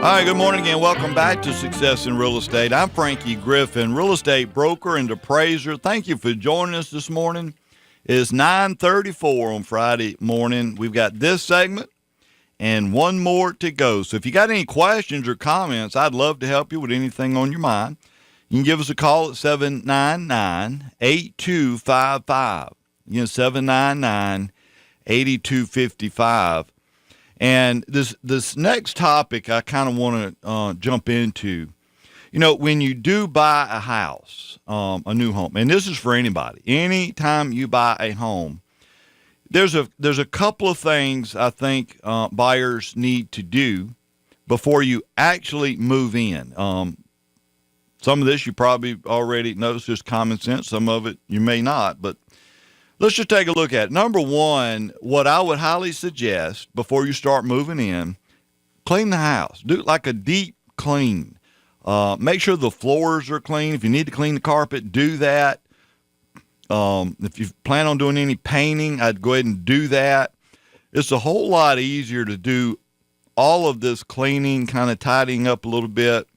All right, good morning again. Welcome back to Success in Real Estate. I'm Frankie Griffin, real estate broker and appraiser. Thank you for joining us this morning. It's 9:34 on Friday morning. We've got this segment and one more to go. So if you got any questions or comments, I'd love to help you with anything on your mind. You can give us a call at 799-8255. Again, 799-8255. And this next topic I kind of want to jump into. You know, when you do buy a house, a new home, and this is for anybody, anytime you buy a home, there's a couple of things I think buyers need to do before you actually move in. Some of this you probably already noticed, just common sense. Some of it you may not, but let's just take a look at it. Number one, what I would highly suggest before you start moving in, clean the house. Do like a deep clean. Make sure the floors are clean. If you need to clean the carpet, do that. If you plan on doing any painting, I'd go ahead and do that. It's a whole lot easier to do all of this cleaning, kind of tidying up a little bit,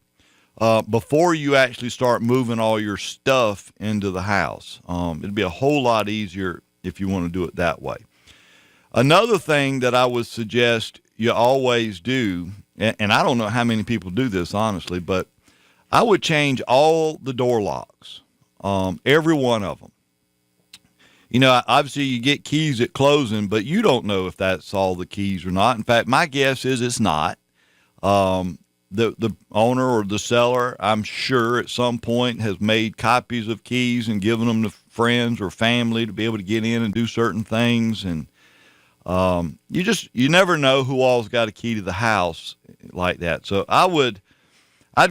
before you actually start moving all your stuff into the house. It'd be a whole lot easier if you want to do it that way. Another thing that I would suggest you always do, and I don't know how many people do this honestly, but I would change all the door locks, every one of them. You know, obviously you get keys at closing, but you don't know if that's all the keys or not. In fact, my guess is it's not. The owner or the seller, I'm sure at some point has made copies of keys and given them to friends or family to be able to get in and do certain things. And you never know who all's got a key to the house like that. So I'd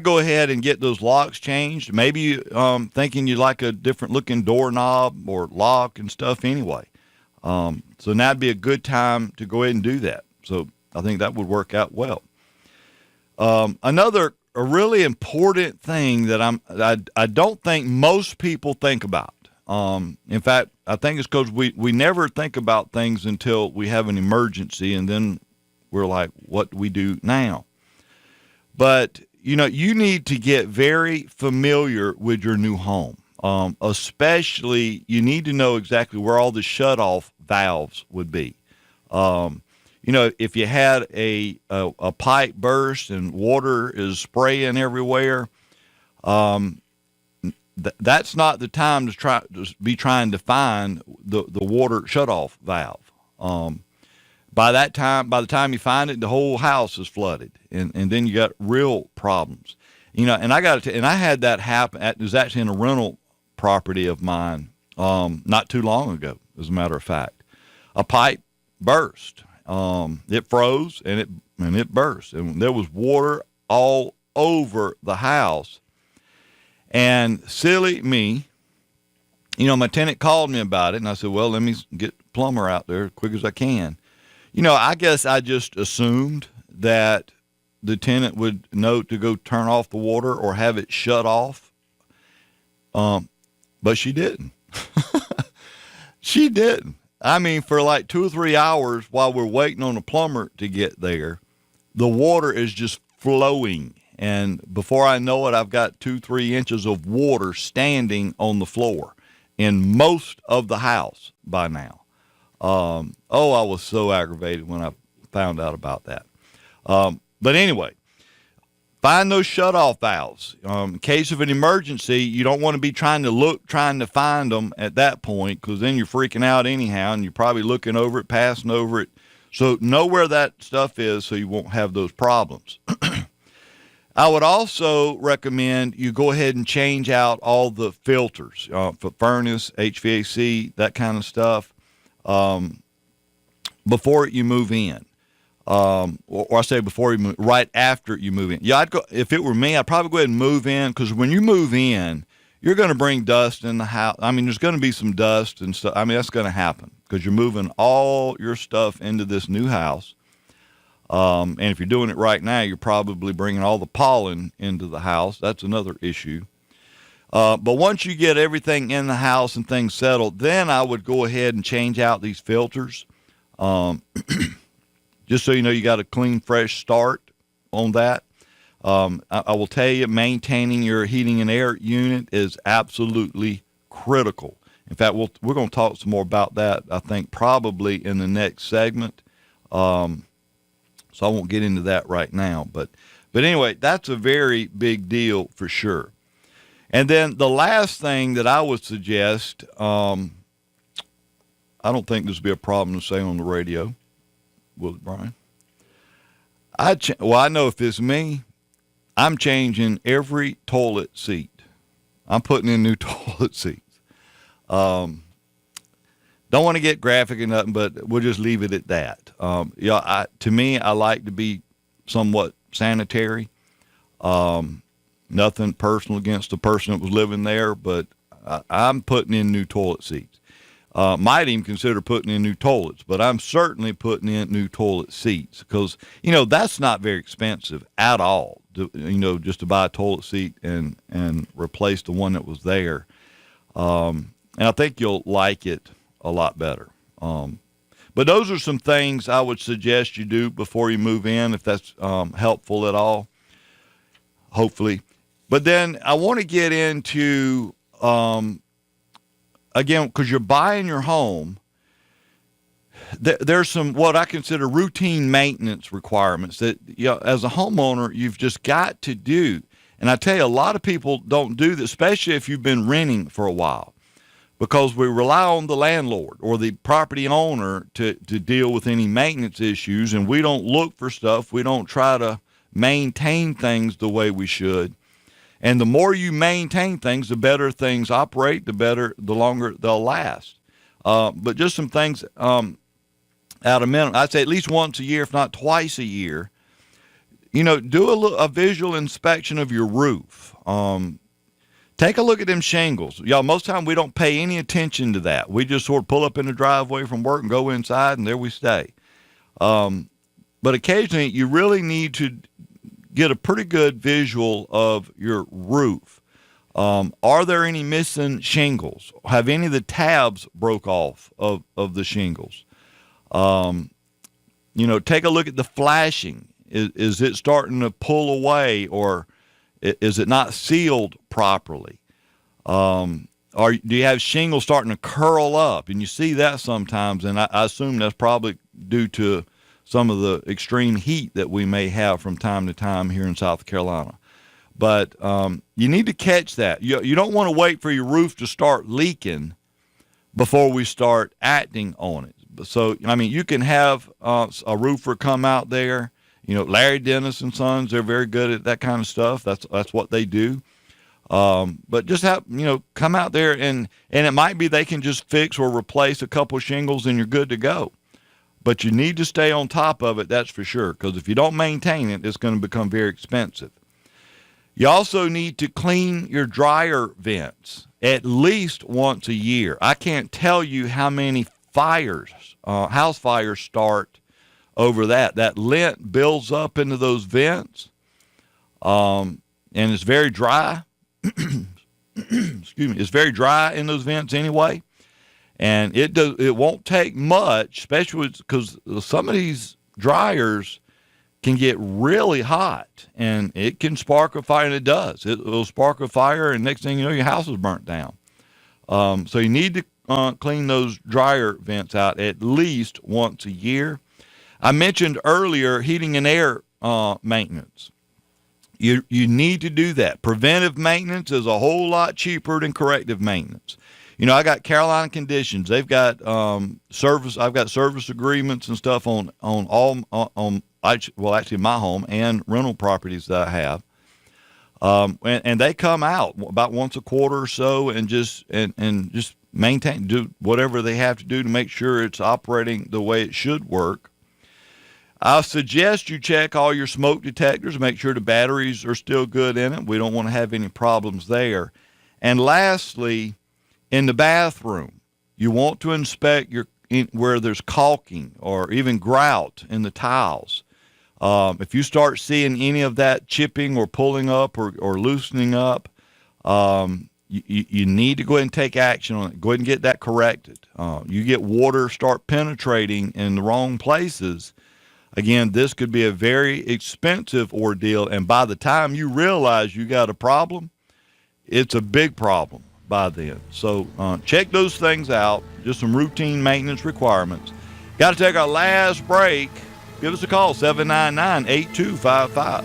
go ahead and get those locks changed. Maybe thinking you like a different looking doorknob or lock and stuff anyway. So now'd be a good time to go ahead and do that. So I think that would work out well. A really important thing that I don't think most people think about. In fact, I think it's because we never think about things until we have an emergency, and then we're like, what do we do now? But, you know, you need to get very familiar with your new home. Especially, you need to know exactly where all the shutoff valves would be. You know, if you had a pipe burst and water is spraying everywhere, that's not the time to be trying to find the water shutoff valve. By the time you find it, the whole house is flooded, and then you got real problems. You know, and I had that happen. It was actually in a rental property of mine, not too long ago, as a matter of fact. A pipe burst. It froze and it burst, and there was water all over the house. And silly me, you know, my tenant called me about it, and I said, well, let me get the plumber out there as quick as I can. You know, I guess I just assumed that the tenant would know to go turn off the water or have it shut off. But she didn't. She didn't. I mean, for like 2 or 3 hours while we're waiting on a plumber to get there, the water is just flowing. And before I know it, I've got 2-3 inches of water standing on the floor in most of the house by now. I was so aggravated when I found out about that. But anyway, find those shutoff valves. In case of an emergency, you don't want to be trying to find them at that point, because then you're freaking out anyhow, and you're probably looking over it, passing over it. So know where that stuff is so you won't have those problems. I would also recommend you go ahead and change out all the filters for furnace, HVAC, that kind of stuff, before you move in. Or I say before you move, right after you move in. Yeah, if it were me, I'd probably go ahead and move in, because when you move in, you're going to bring dust in the house. I mean, there's going to be some dust and stuff. I mean, that's going to happen because you're moving all your stuff into this new house. And if you're doing it right now, you're probably bringing all the pollen into the house. That's another issue. But once you get everything in the house and things settled, then I would go ahead and change out these filters. Just so you know, you got a clean, fresh start on that. I will tell you, maintaining your heating and air unit is absolutely critical. In fact, we're going to talk some more about that, I think, probably in the next segment. So I won't get into that right now. But anyway, that's a very big deal for sure. And then the last thing that I would suggest, I don't think this would be a problem to say on the radio. Will it, Brian? I know if it's me, I'm changing every toilet seat. I'm putting in new toilet seats. Don't want to get graphic or nothing, but we'll just leave it at that. To me, I like to be somewhat sanitary. Nothing personal against the person that was living there, but I'm putting in new toilet seats. Might even consider putting in new toilets, but I'm certainly putting in new toilet seats because, that's not very expensive at all. Just to buy a toilet seat and replace the one that was there. And I think you'll like it a lot better. But those are some things I would suggest you do before you move in, if that's helpful at all, hopefully. But then I want to get into, again, because you're buying your home, there's some what I consider routine maintenance requirements that, as a homeowner, you've just got to do. And I tell you, a lot of people don't do this, especially if you've been renting for a while, because we rely on the landlord or the property owner to deal with any maintenance issues, and we don't look for stuff. We don't try to maintain things the way we should. And the more you maintain things, the better things operate, the longer they'll last. But just some things at a minimum, I'd say at least once a year, if not twice a year, do a visual inspection of your roof. Take a look at them shingles. Most of the time we don't pay any attention to that. We just sort of pull up in the driveway from work and go inside, and there we stay. But occasionally you really need to get a pretty good visual of your roof. Are there any missing shingles? Have any of the tabs broke off of the shingles? Take a look at the flashing. Is it starting to pull away, or is it not sealed properly? Do you have shingles starting to curl up? And you see that sometimes, and I assume that's probably due to some of the extreme heat that we may have from time to time here in South Carolina. But you need to catch that. You don't want to wait for your roof to start leaking before we start acting on it. So, you can have a roofer come out there. Larry Dennis and Sons, they're very good at that kind of stuff. That's what they do. But just have, come out there and it might be they can just fix or replace a couple shingles and you're good to go. But you need to stay on top of it, that's for sure, because if you don't maintain it, it's going to become very expensive. You also need to clean your dryer vents at least once a year. I can't tell you how many house fires start over that. That lint builds up into those vents, and it's very dry. Excuse me. It's very dry in those vents anyway. And it won't take much, especially because some of these dryers can get really hot, and it can spark a fire, and it does. It'll spark a fire, and next thing you know, your house is burnt down. So you need to clean those dryer vents out at least once a year. I mentioned earlier heating and air maintenance. You need to do that. Preventive maintenance is a whole lot cheaper than corrective maintenance. I got Carolina Conditions. They've got service. I've got service agreements and stuff on actually my home and rental properties that I have. And they come out about once a quarter or so and just maintain, do whatever they have to do to make sure it's operating the way it should work. I suggest you check all your smoke detectors, make sure the batteries are still good in it. We don't want to have any problems there. And lastly, in the bathroom, you want to inspect where there's caulking or even grout in the tiles. If you start seeing any of that chipping or pulling up or loosening up, you need to go ahead and take action on it. Go ahead and get that corrected. You get water start penetrating in the wrong places, Again, this could be a very expensive ordeal, and by the time you realize you got a problem, it's a big problem by then. So check those things out, just some routine maintenance requirements. Got to take our last break. Give us a call, 799-8255.